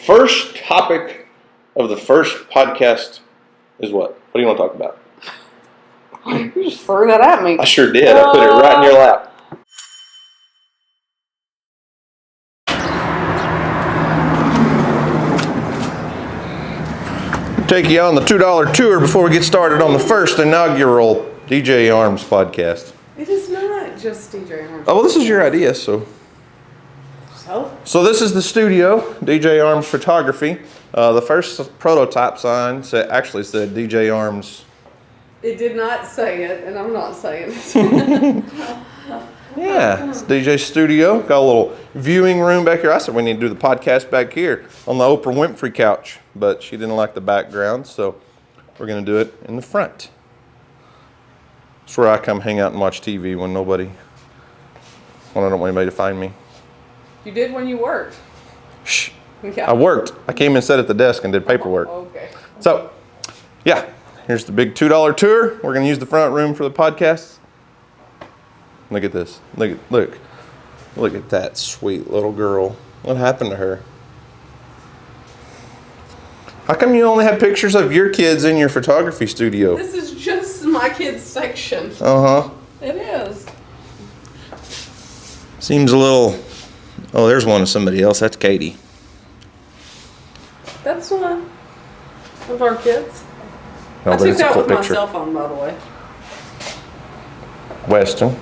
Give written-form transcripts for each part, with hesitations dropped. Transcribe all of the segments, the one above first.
First topic of the first podcast is what? What do you want to talk about? You just threw that at me. I sure did. I put it right in your lap. Take you on the $2 tour before we get started on the first inaugural DJ Arms podcast. It is not just DJ Arms. Oh, well, this is your idea, so. So this is the studio, DJ Arms Photography. The first prototype sign actually said DJ Arms. It did not say it, and I'm not saying it. Yeah, it's DJ Studio. Got a little viewing room back here. I said we need to do the podcast back here on the Oprah Winfrey couch, but she didn't like the background, so we're going to do it in the front. It's where I come hang out and watch TV when I don't want anybody to find me. You did when you worked. Shh. Yeah. I worked. I came and sat at the desk and did paperwork. Okay. So, yeah, here's the big $2 tour. We're going to use the front room for the podcast. Look at this. Look at that sweet little girl. What happened to her? How come you only have pictures of your kids in your photography studio? This is just my kids' section. Uh-huh. It is. Seems a little... Oh, there's one of somebody else. That's Katie. That's one of our kids. Oh, I took that with my picture. cell phone, by the way. Weston.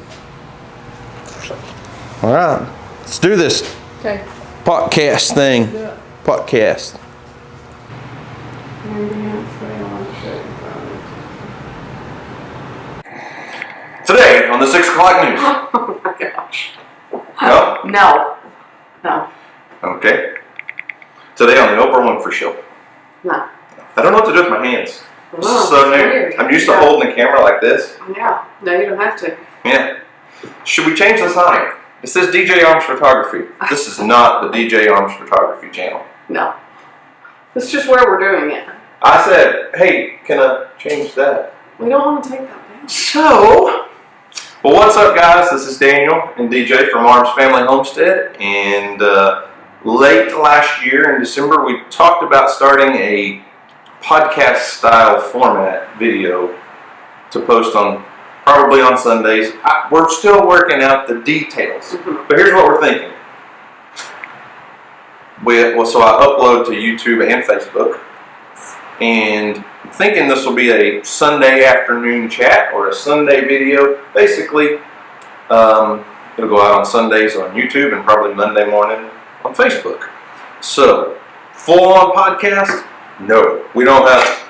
All right. Let's do this Okay. podcast thing. Do it. Podcast. Today on the 6 o'clock news. Oh my gosh. No? No. Okay. Today on the Oprah Winfrey Show. No. I don't know what to do with my hands. This Oh, is so new. weird. I'm used to holding the camera like this. Yeah. No, you don't have to. Yeah. Should we change the sign? It says DJ Arms Photography. This is not the DJ Arms Photography channel. No. It's just where we're doing it. I said, hey, can I change that? We don't want to take that down. So, well, what's up, guys? This is Daniel and DJ from Arms Family Homestead. And late last year in December, we talked about starting a podcast-style format video to post on probably on Sundays. We're still working out the details, but here's what we're thinking. So I upload to YouTube and Facebook, and I'm thinking this will be a Sunday afternoon chat or a Sunday video. Basically, it'll go out on Sundays on YouTube and probably Monday morning on Facebook. So, full-on podcast? No, we don't have.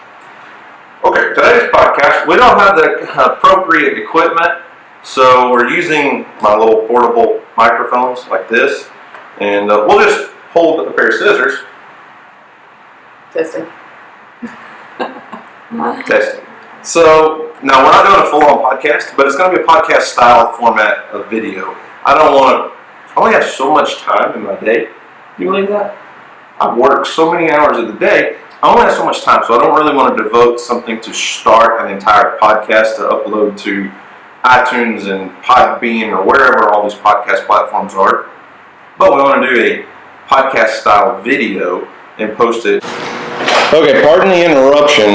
Okay, today's podcast, we don't have the appropriate equipment, so we're using my little portable microphones like this, and we'll just hold a pair of scissors. Testing. Testing. So, now we're not doing a full-on podcast, but it's going to be a podcast-style format of video. I only have so much time in my day. You believe that? I work so many hours of the day. I only have so much time, so I don't really want to devote something to start an entire podcast to upload to iTunes and Podbean or wherever all these podcast platforms are. But we want to do a podcast-style video and post it. Okay, pardon the interruption.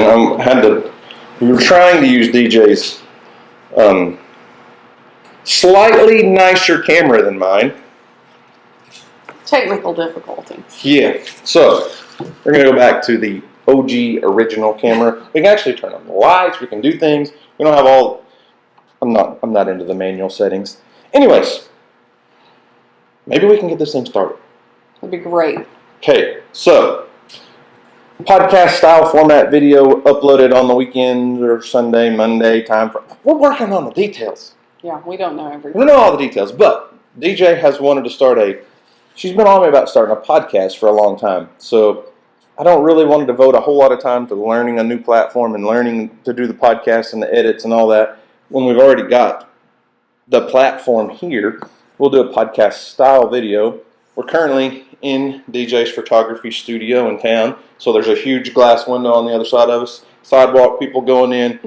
We were trying to use DJ's slightly nicer camera than mine. Technical difficulties. Yeah, so we're going to go back to the OG original camera. We can actually turn on the lights. We can do things. We don't have all. I'm not into the manual settings. Anyways, maybe we can get this thing started. That'd be great. Okay, so podcast style format video uploaded on the weekend or Sunday, Monday we're working on the details. Yeah, we don't know everything. We don't know all the details, but DJ has wanted to start she's been on me about starting a podcast for a long time. So I don't really want to devote a whole lot of time to learning a new platform and learning to do the podcast and the edits and all that when we've already got the platform here. We'll do a podcast style video. We're currently in DJ's photography studio in town. So there's a huge glass window on the other side of us. Sidewalk, people going in.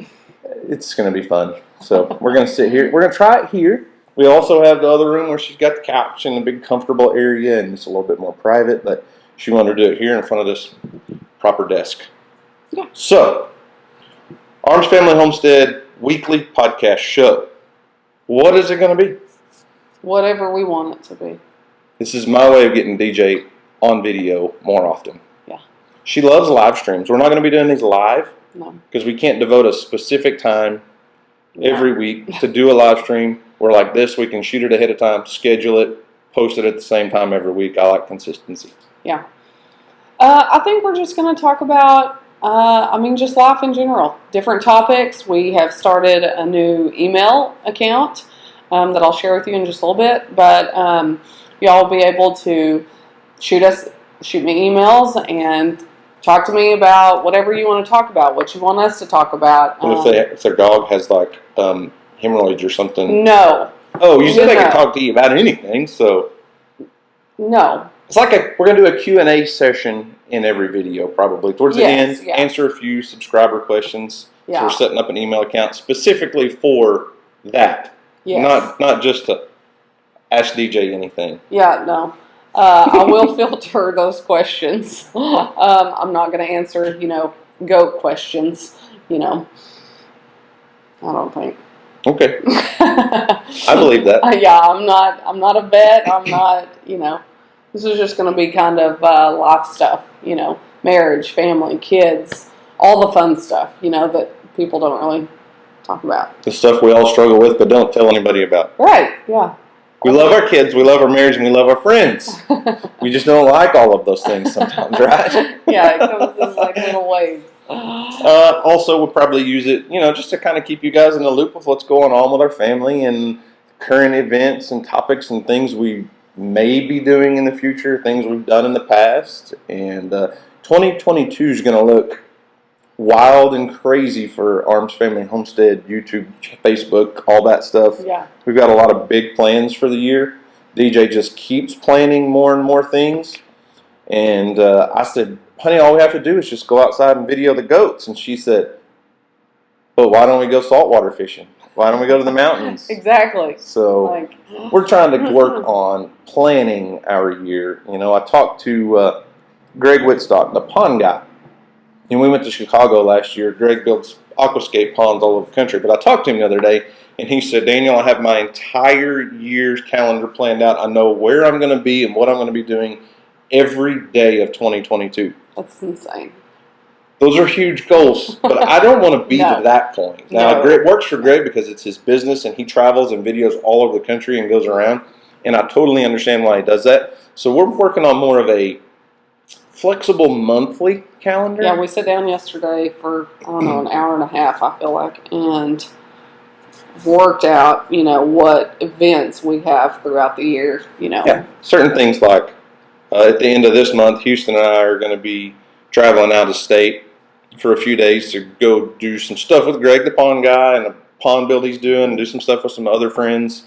It's going to be fun. So we're going to sit here. We're going to try it here. We also have the other room where she's got the couch and a big comfortable area, and it's a little bit more private, but she wanted to do it here in front of this proper desk. Yeah. So, Arms Family Homestead weekly podcast show. What is it going to be? Whatever we want it to be. This is my way of getting DJ on video more often. Yeah. She loves live streams. We're not going to be doing these live. No. Because we can't devote a specific time every week to do a live stream. We're like this. We can shoot it ahead of time, schedule it, post it at the same time every week. I like consistency. Yeah. I think we're just going to talk about, just life in general. Different topics. We have started a new email account that I'll share with you in just a little bit. But y'all will be able to shoot me emails and talk to me about whatever you want to talk about, what you want us to talk about. And if their dog has like hemorrhoids or something. No. Oh, you said they could talk to you about anything, so. No. It's like we're going to do a Q&A session in every video probably. Towards the end, answer a few subscriber questions. Yeah. So we're setting up an email account specifically for that. Yes. Not just to ask DJ anything. Yeah, no. I will filter those questions. I'm not going to answer, goat questions, I don't think. Okay. I believe that. Yeah, I'm not a vet. I'm not, this is just going to be kind of life stuff, marriage, family, kids, all the fun stuff, that people don't really talk about. The stuff we all struggle with but don't tell anybody about. Right, yeah. We love our kids, we love our marriage, and we love our friends. We just don't like all of those things sometimes, right? Yeah, it comes in like little waves. Also, we'll probably use it, just to kind of keep you guys in the loop with what's going on with our family and current events and topics and things we may be doing in the future, things we've done in the past. And 2022 is going to look wild and crazy for Arms Family Homestead, YouTube, Facebook, all that stuff. Yeah. We've got a lot of big plans for the year. DJ just keeps planning more and more things. And I said, honey, all we have to do is just go outside and video the goats. And she said, but why don't we go saltwater fishing? Why don't we go to the mountains? Exactly. So we're trying to work on planning our year. I talked to Greg Whitstock, the pond guy. And we went to Chicago last year. Greg builds aquascape ponds all over the country. But I talked to him the other day, and he said, Daniel, I have my entire year's calendar planned out. I know where I'm going to be and what I'm going to be doing every day of 2022. That's insane. Those are huge goals, but I don't want to be to that point. Now, it works for Greg because it's his business, and he travels and videos all over the country and goes around, and I totally understand why he does that. So we're working on more of a flexible monthly calendar. Yeah, we sat down yesterday for, an hour and a half, I feel like, and worked out, what events we have throughout the year, Yeah, certain things like at the end of this month, Houston and I are going to be traveling out of state for a few days to go do some stuff with Greg, the pond guy, and the pond build he's doing, and do some stuff with some other friends,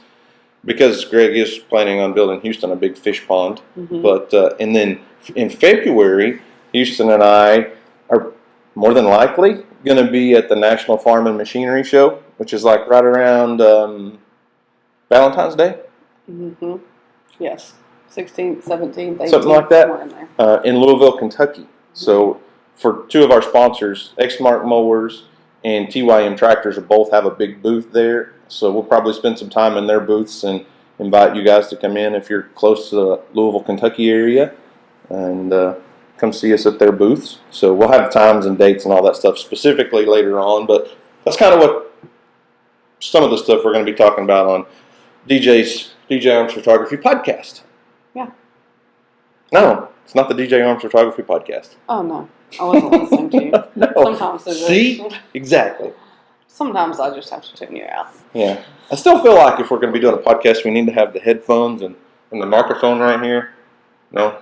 because Greg is planning on building Houston a big fish pond. Mm-hmm. But and then in February, Houston and I are more than likely going to be at the National Farm and Machinery Show, which is like right around Valentine's Day. Mm-hmm. Yes. 16th, 17th, 18th. Something like that. In Louisville, Kentucky. Mm-hmm. So for two of our sponsors, Exmark Mowers and TYM Tractors will both have a big booth there. So we'll probably spend some time in their booths and invite you guys to come in if you're close to the Louisville, Kentucky area, and come see us at their booths. So we'll have times and dates and all that stuff specifically later on, but that's kind of what some of the stuff we're going to be talking about on DJ Arms Photography Podcast. Yeah. No, it's not the DJ Arms Photography Podcast. Oh, no. I wasn't listening to you. No. Sometimes See? Exactly. Sometimes I just have to tune you out. Yeah. I still feel like if we're going to be doing a podcast, we need to have the headphones and the microphone right here. No?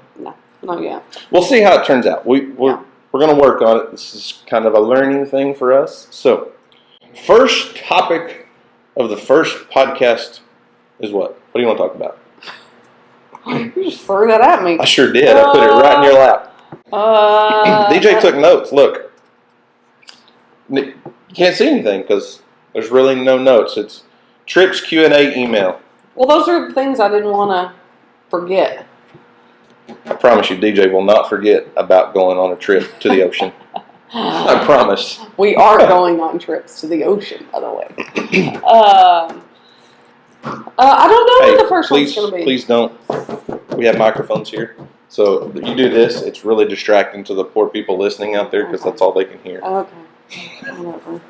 No, yeah. We'll see how it turns out. We're going to work on it. This is kind of a learning thing for us. So, first topic of the first podcast is what? What do you want to talk about? You just threw that at me. I sure did. I put it right in your lap. DJ took notes. Look. You can't see anything because there's really no notes. It's Tripp's Q&A email. Well, those are the things I didn't want to forget. I promise you, DJ will not forget about going on a trip to the ocean. I promise. We are going on trips to the ocean, by the way. I don't know what the first one's going to be. Please don't. We have microphones here. So you do this, it's really distracting to the poor people listening out there because that's all they can hear. Okay. Whatever.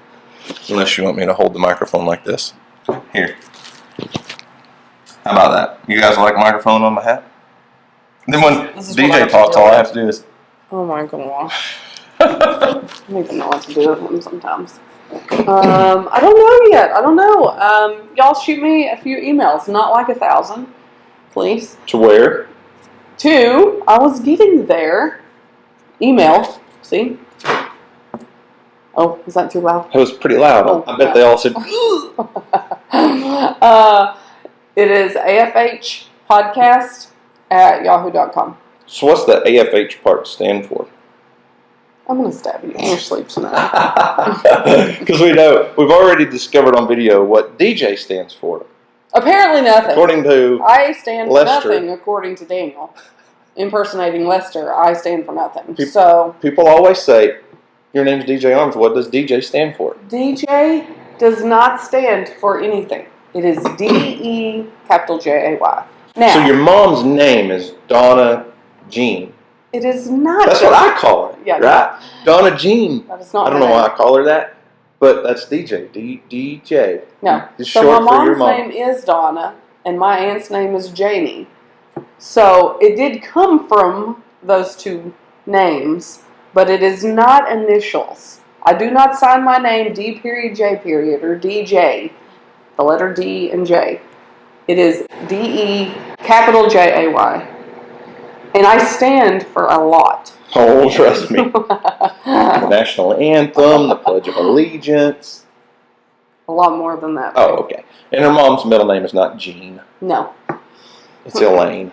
Unless you want me to hold the microphone like this. Here. How about that? You guys like microphone on my hat? Then when DJ talks, all I have to do is... Oh my gosh. I don't even know what to do with him sometimes. I don't know yet. I don't know. Y'all shoot me a few emails. Not like 1,000, please. To where? To, I was getting there. Email. See? Oh, is that too loud? It was pretty loud. Oh, I bet they all said... It is afhpodcast@yahoo.com. So what's the AFH part stand for? I'm going to stab you in your sleep tonight. Because we've already discovered on video what DJ stands for. Apparently nothing. According to I stand Lester. for nothing, according to Daniel. Impersonating Lester, I stand for nothing. People always say, your name's DJ Arms. What does DJ stand for? DJ does not stand for anything. It is D-E capital J-A-Y. Now, So your mom's name is Donna Jean. it is not. That's what I call her, Yeah, right? Donna Jean. That is not. I don't know why I call her that, but that's DJ. DJ. No. It's So short my for your mom's mom. name is Donna, and my aunt's name is Janie. So it did come from those two names, but it is not initials. I do not sign my name D period J period or DJ, the letter D and J. It is D-E capital J-A-Y. And I stand for a lot. Oh, trust me. The national anthem, the Pledge of Allegiance. A lot more than that. Oh, okay. And her mom's middle name is not Jean. No. It's Elaine.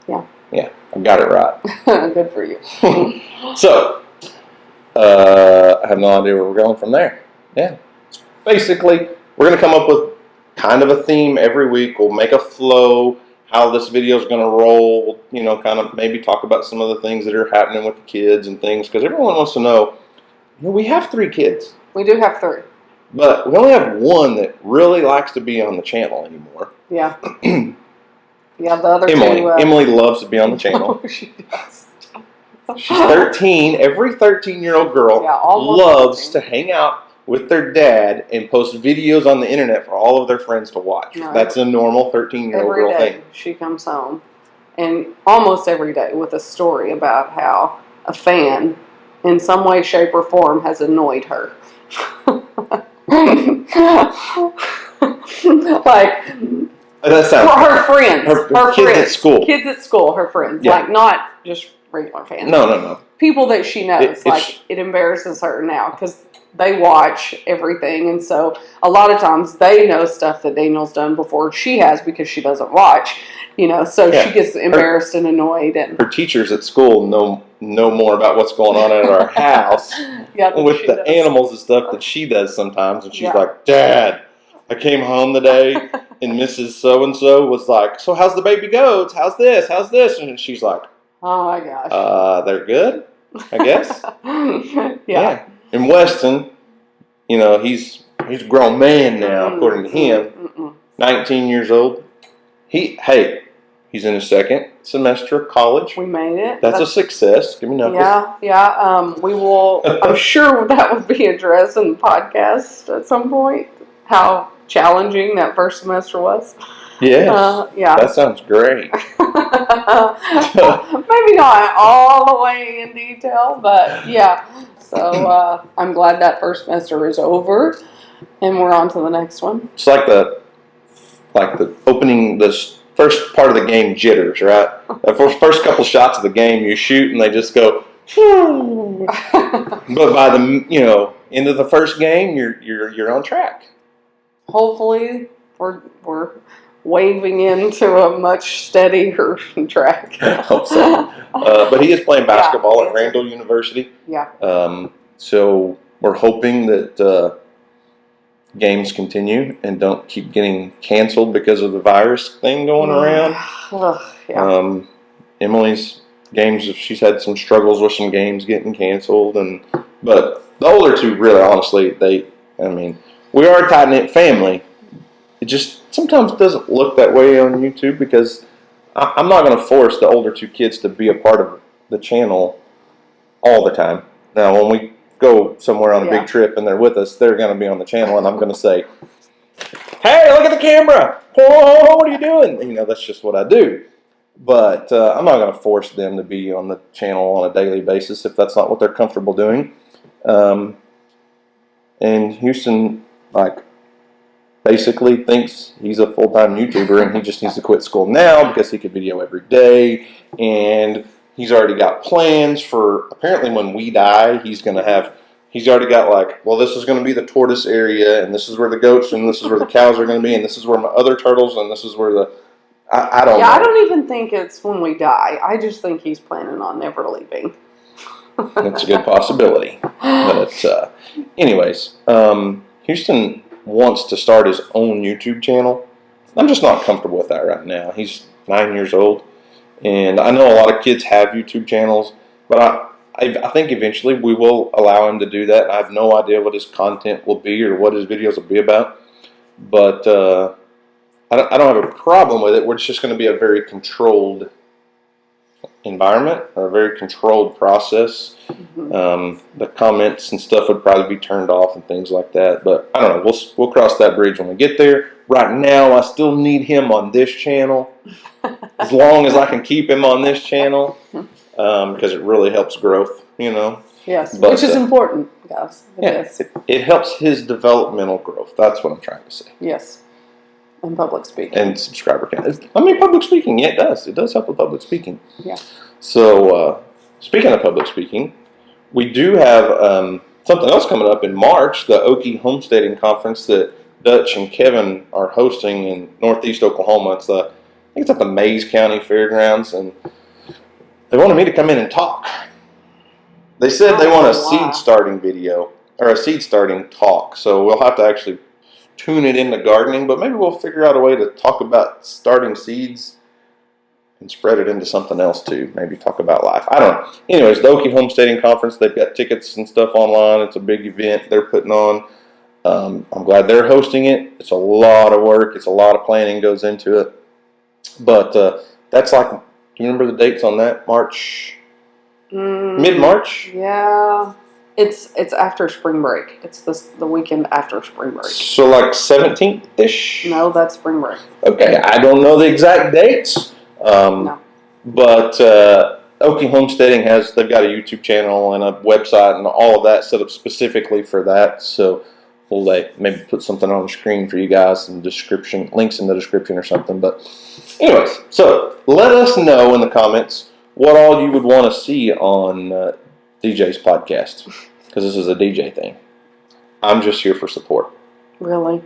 Yeah. Yeah, I got it right. Good for you. So, I have no idea where we're going from there. Yeah. Basically, we're going to come up with kind of a theme every week. We'll make a flow, how this video is going to roll. We'll, kind of maybe talk about some of the things that are happening with the kids and things. Because everyone wants to know, we have 3 kids. We do have 3. But we only have one that really likes to be on the channel anymore. Yeah. Yeah, the other Emily. two. Emily loves to be on the channel. She does. She's 13. Every 13-year-old girl loves to hang out with their dad and post videos on the internet for all of their friends to watch. Right. That's a normal 13-year-old girl thing. She comes home, and almost every day with a story about how a fan, in some way, shape, or form, has annoyed her. Like, That sounds her friends. Her kids at school. Kids at school, her friends. Yeah. Like, not just regular fans. No. People that she knows. It embarrasses her now because they watch everything. And so a lot of times they know stuff that Daniel's done before she has because she doesn't watch. So she gets embarrassed and annoyed. And her teachers at school know more about what's going on at our house with the animals and stuff that she does sometimes. And she's like, Dad, I came home today and Mrs. So-and-so was like, so how's the baby goats? How's this? How's this? And she's like, oh my gosh. They're good, I guess. Yeah. And Weston, he's a grown man now, according to him. 19 years old. He's in his 2nd semester of college. We made it. That's a success. Give me knuckles. Yeah. We will. I'm sure that would be addressed in the podcast at some point. How challenging that first semester was. Yes. Yeah. That sounds great. Maybe not all the way in detail, but yeah. So I'm glad that first semester is over, and we're on to the next one. It's like the opening, this first part of the game jitters, right? The first couple shots of the game, you shoot and they just go. But by the end of the first game, you're on track. Hopefully, we're waving into a much steadier track. I hope so. But he is playing basketball at Randall University. Yeah. So we're hoping that games continue and don't keep getting canceled because of the virus thing going around. Yeah. Emily's games. She's had some struggles with some games getting canceled, but the older two, really, honestly, we are a tight-knit family. It just sometimes doesn't look that way on YouTube because I'm not going to force the older two kids to be a part of the channel all the time. Now, when we go somewhere on a big trip and they're with us, they're going to be on the channel, and I'm going to say, "Hey, look at the camera! Whoa, what are you doing?" That's just what I do. But I'm not going to force them to be on the channel on a daily basis if that's not what they're comfortable doing. And Houston, basically thinks he's a full-time YouTuber and he just needs to quit school now because he could video every day. And he's already got plans for, apparently when we die, he's already got this is going to be the tortoise area, and this is where the goats, and this is where the cows are going to be, and this is where my other turtles, and this is where I don't know. I don't even think it's when we die. I just think he's planning on never leaving. That's a good possibility. But anyways, Houston wants to start his own YouTube channel. I'm just not comfortable with that right now. He's 9 years old, and I know a lot of kids have YouTube channels, but I think eventually we will allow him to do that. I have no idea what his content will be or what his videos will be about, but I don't have a problem with it. It's just going to be a very controlled environment or a very controlled process. The comments and stuff would probably be turned off and things like that, but I don't know. We'll cross that bridge when we get there. Right now, I still need him on this channel as long as I can keep him on this channel because it really helps growth, Yes, but, which is important, guys. It helps his developmental growth. That's what I'm trying to say. Yes. And public speaking. And subscriber count. Public speaking, yeah, it does. It does help with public speaking. Yeah. So, speaking of public speaking, we do have something else coming up in March, the Okie Homesteading Conference that Dutch and Kevin are hosting in Northeast Oklahoma. I think it's at the Mays County Fairgrounds, and they wanted me to come in and talk. They said they want a seed starting video, or a seed starting talk, so we'll have to actually tune it into gardening, but maybe we'll figure out a way to talk about starting seeds and spread it into something else too. Maybe talk about life. I don't know. Anyways, the Okie Homesteading Conference, they've got tickets and stuff online. It's a big event they're putting on. I'm glad they're hosting it. It's a lot of work. It's a lot of planning goes into it. But that's do you remember the dates on that? March? Mid-March? Yeah. It's after spring break. It's the weekend after spring break. So 17th-ish? No, that's spring break. Okay, I don't know the exact dates. No. But Okie Homesteading they've got a YouTube channel and a website and all of that set up specifically for that. So we'll maybe put something on the screen for you guys in the description, links in the description or something. But anyways, so let us know in the comments what all you would want to see on DJ's podcast, because this is a DJ thing. I'm just here for support. Really?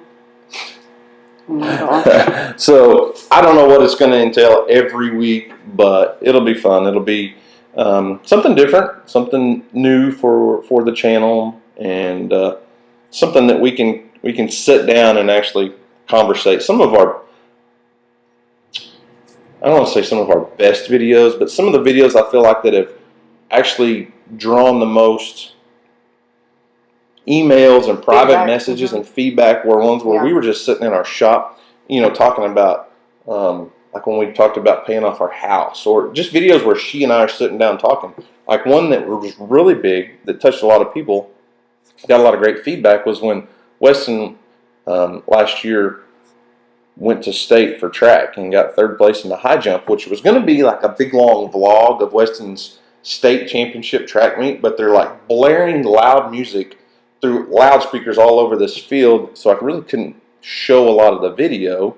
Oh my God. So I don't know what it's going to entail every week, but it'll be fun. It'll be something different, something new for the channel, and something that we can sit down and actually conversate. I don't want to say some of our best videos, but some of the videos I feel like that have actually drawn the most emails and private messages and feedback were ones where we were just sitting in our shop, talking about, when we talked about paying off our house, or just videos where she and I are sitting down talking. One that was really big that touched a lot of people, got a lot of great feedback, was when Weston last year went to state for track and got third place in the high jump, which was going to be a big long vlog of Weston's state championship track meet, but they're blaring loud music through loudspeakers all over this field, so I really couldn't show a lot of the video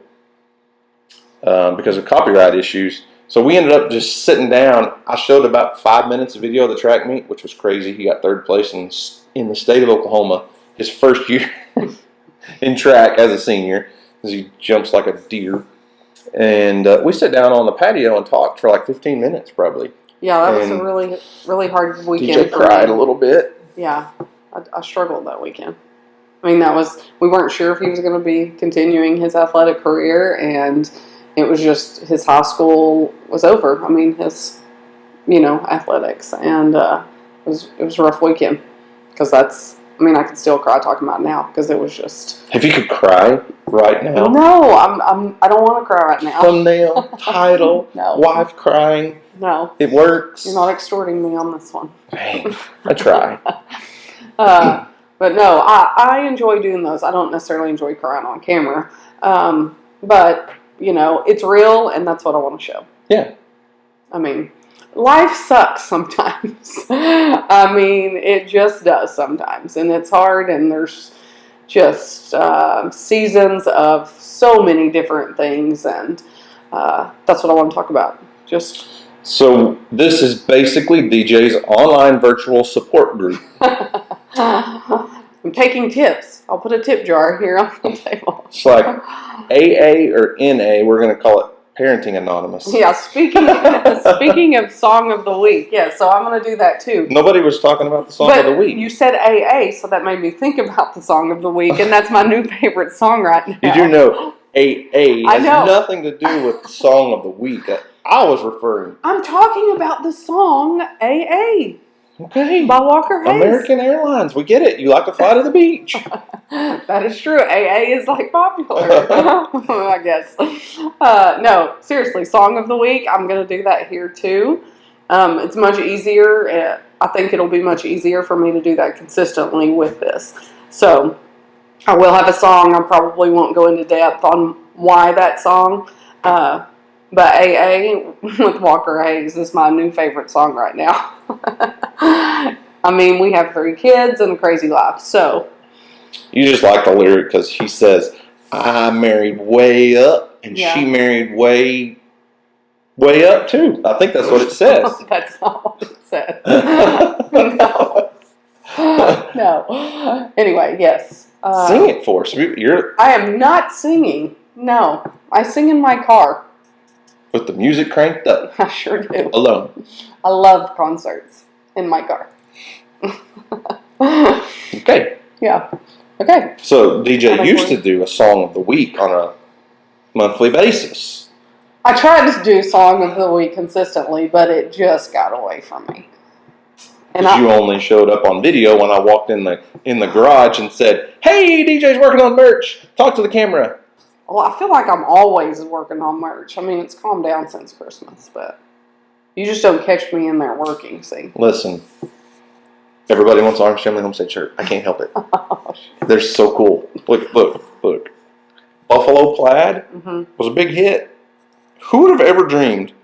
because of copyright issues. So we ended up just sitting down. I showed about 5 minutes of video of the track meet, which was crazy. He got third place in the state of Oklahoma, his first year in track as a senior, as he jumps like a deer. And we sat down on the patio and talked for 15 minutes probably. Yeah, that was a really, really hard weekend. DJ cried a little bit. Yeah, I struggled that weekend. We weren't sure if he was going to be continuing his athletic career, and it was just his high school was over. athletics, and it was a rough weekend because I can still cry talking about it now because it was just. If you could cry right now. No, I don't want to cry right now. Thumbnail, title, no. Wife crying. No. It works. You're not extorting me on this one. Hey, I try. But no, I enjoy doing those. I don't necessarily enjoy crying on camera. But, it's real, and that's what I want to show. Yeah. Life sucks sometimes. It just does sometimes. And it's hard, and there's just seasons of so many different things, and that's what I want to talk about. So this is basically DJ's online virtual support group. I'm taking tips. I'll put a tip jar here on the table. It's like AA or NA. We're going to call it Parenting Anonymous. Yeah, speaking of Song of the Week. Yeah, so I'm going to do that too. Nobody was talking about the Song of the Week. You said AA, so that made me think about the Song of the Week, and that's my new favorite song right now. You do know AA has nothing to do with the Song of the Week. I was referring. I'm talking about the song AA. Okay. By Walker Hayes. American Airlines. We get it. You like to fly to the beach. That is true. AA is popular. I guess. No, seriously. Song of the Week. I'm going to do that here too. It's much easier. I think it'll be much easier for me to do that consistently with this. So I will have a song. I probably won't go into depth on why that song. But AA with Walker Hayes is my new favorite song right now. We have 3 kids and a crazy life, so. You just like the lyric because he says, I married way up, and she married way up too. I think that's what it says. That's not what it says. No. No. Anyway, yes. Sing it for us. I am not singing. No. I sing in my car. With the music cranked up. I sure do. Alone. I love concerts in my car. Okay. Yeah. Okay. So DJ used to do a Song of the Week on a monthly basis. I tried to do Song of the Week consistently, but it just got away from me. And you only showed up on video when I walked in the garage and said, "Hey, DJ's working on merch. Talk to the camera." Well, I feel like I'm always working on merch. It's calmed down since Christmas, but you just don't catch me in there working, see? Listen, everybody wants an Arms Family Homestead shirt. I can't help it. They're so cool. Look. Buffalo plaid was a big hit. Who would have ever dreamed?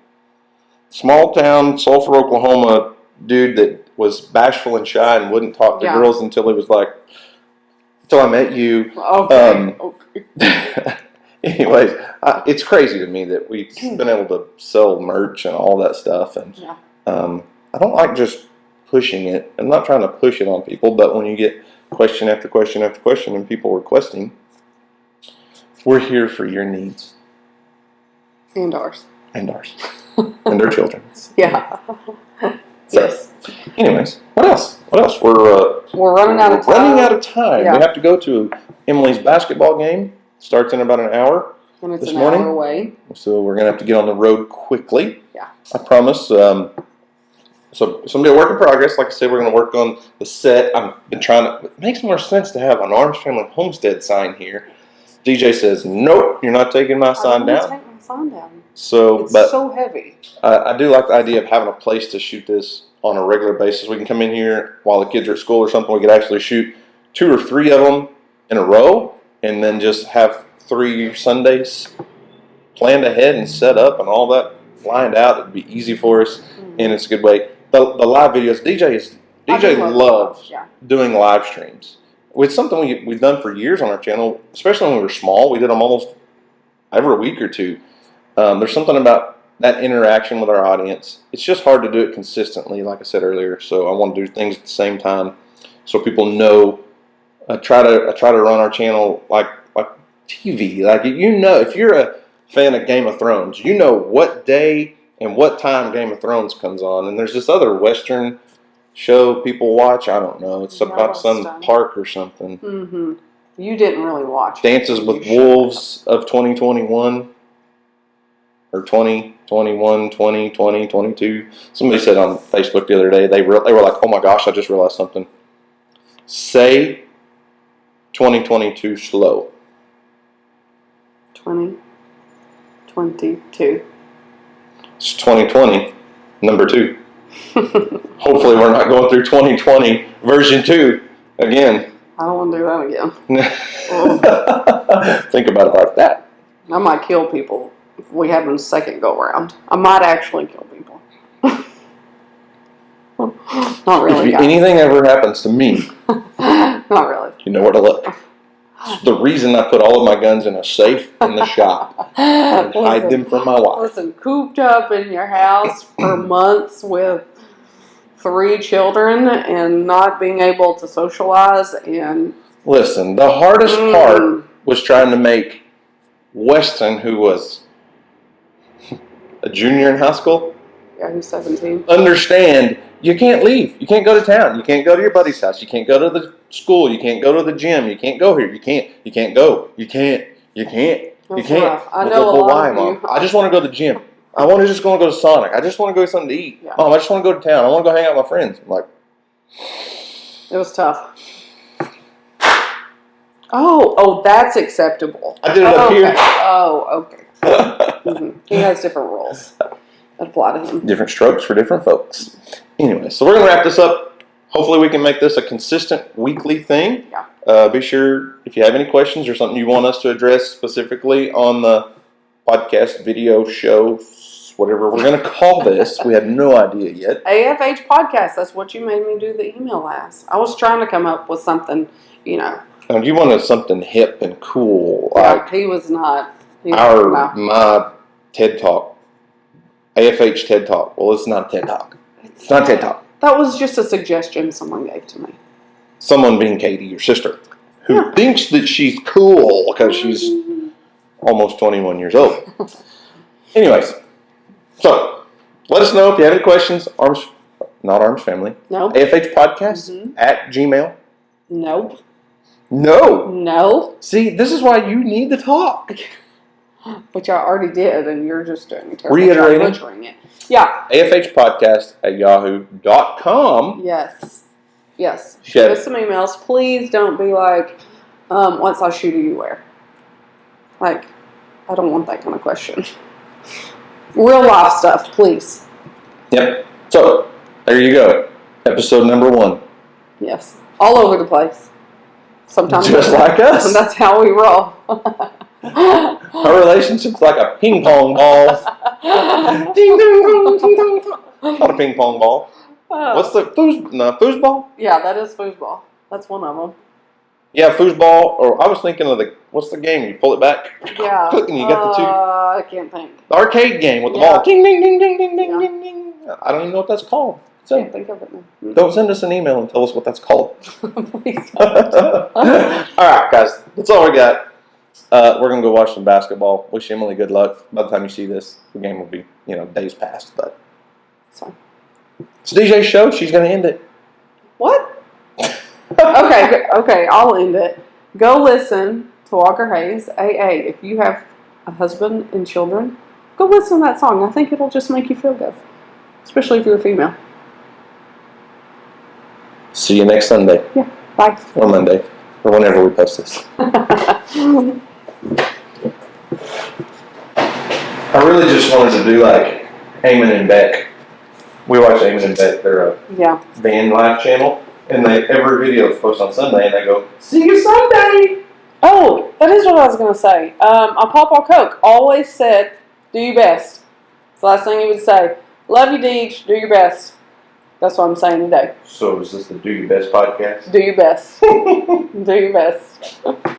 Small town, Sulphur, Oklahoma dude that was bashful and shy and wouldn't talk to girls until I met you. Okay. Anyways, it's crazy to me that we've been able to sell merch and all that stuff. And I don't like just pushing it. I'm not trying to push it on people, but when you get question after question after question and people requesting, we're here for your needs. And ours. And ours. And their children's. Yeah. Yes. Anyways, what else? We're running out of time. Yeah. We have to go to Emily's basketball game. Starts in about an hour. And it's this an morning. Hour away. So we're going to have to get on the road quickly. Yeah. I promise. So someday a work in progress. Like I said, we're going to work on the set. I've been trying to. It makes more sense to have an Arms Family Homestead sign here. DJ says, "Nope, you're not taking my sign down." Take my sign down. So, it's so heavy. I do like the idea of having a place to shoot this on a regular basis. We can come in here while the kids are at school or something. We could actually shoot 2 or 3 of them in a row, and then just have 3 Sundays planned ahead and set up and all that lined out. It'd be easy for us, and it's a good way. The live videos, DJ loves doing live streams. It's something we've done for years on our channel, especially when we were small. We did them almost every week or 2. There's something about that interaction with our audience. It's just hard to do it consistently, like I said earlier. So I want to do things at the same time so people know. I try to run our channel like TV. Like, if you're a fan of Game of Thrones, you know what day and what time Game of Thrones comes on. And there's this other Western show people watch. I don't know. It's about some park or something. Mm-hmm. You didn't really watch Dances with Wolves of 2021 or 2020. 21, 20, 20, 22. Somebody said on Facebook the other day, they were like, oh my gosh, I just realized something. Say 2022 slow. 2022. It's 2020, number 2. Hopefully we're not going through 2020 version 2 again. I don't want to do that again. Think about it like that. I might kill people if we have a second go around. I might actually kill people. Not really. If anything ever happens to me, not really. you know where to look. It's the reason I put all of my guns in a safe in the shop and hide them from my wife. Listen, cooped up in your house for months with 3 children and not being able to socialize and... Listen, the hardest part was trying to make Weston, who was a junior in high school, who's 17, understand you can't leave. You can't go to town. You can't go to your buddy's house. You can't go to the school. You can't go to the gym. You can't go here. You can't go. You can't. That's rough. I know a lot why, of Mom? you. I just want to go to the gym. I want to just go to Sonic. I just want to go get something to eat. Yeah. Mom, I just want to go to town. I want to go hang out with my friends. I'm like, it was tough. Oh, that's acceptable. I did it up here. Oh, okay. He has different rules that apply to him. Different strokes for different folks. Anyway, so we're going to wrap this up. Hopefully we can make this a consistent weekly thing. Yeah. Be sure, if you have any questions or something you want us to address specifically on the podcast, video, show, whatever we're going to call this. We have no idea yet. AFH podcast. That's what you made me do the email as. I was trying to come up with something, And you wanted something hip and cool, Yeah, like he was not. my TED Talk, AFH TED Talk. Well, it's not a TED Talk. It's not a TED Talk. That was just a suggestion someone gave to me. Someone being Katie, your sister, who thinks that she's cool because she's almost 21 years old. Anyways, so let us know if you have any questions. Not Arms Family. No. AFH Podcast at Gmail. Nope. No. See, this is why you need to talk. Which I already did, and you're just doing a terrible Reiterating. job butchering it. Yeah. AFH Podcast at yahoo.com. Yes. Shit. Shoot us some emails. Please don't be like, once I shoot you where? Like, I don't want that kind of question. Real life stuff, please. Yep. So, there you go. Episode number 1. Yes. All over the place. Sometimes Just like us. And that's how we roll. Our relationship's like a ping pong ball. Ding dong dong, ding dong dong. Not a ping pong ball. What's the foosball? Yeah, that is foosball. That's one of them. Yeah, foosball. Or I was thinking of what's the game? You pull it back. Yeah. Click and you got the 2. I can't think. The arcade game with the ball. Ding ding ding ding ding ding ding ding. I don't even know what that's called. So Can't think of it now. don't send us an email and tell us what that's called. Please don't. All right, guys. That's all we got. We're going to go watch some basketball. Wish Emily good luck. By the time you see this, the game will be, days past. But It's fine. it's DJ's show. She's going to end it. What? Okay, I'll end it. Go listen to Walker Hayes, AA. If you have a husband and children, go listen to that song. I think it'll just make you feel good. Especially if you're a female. See you next Sunday. Yeah, bye. Or Monday. Or whenever we post this. I really just wanted to do like Eamon and Beck. We watch Eamon and Beck. They're a van live channel. And every video is posted on Sunday and they go, see you Sunday! Oh, that is what I was going to say. Our Papa Coke always said, do your best. It's the last thing he would say. Love you, Deej. Do your best. That's what I'm saying today. So is this the Do Your Best podcast? Do your best. Do your best.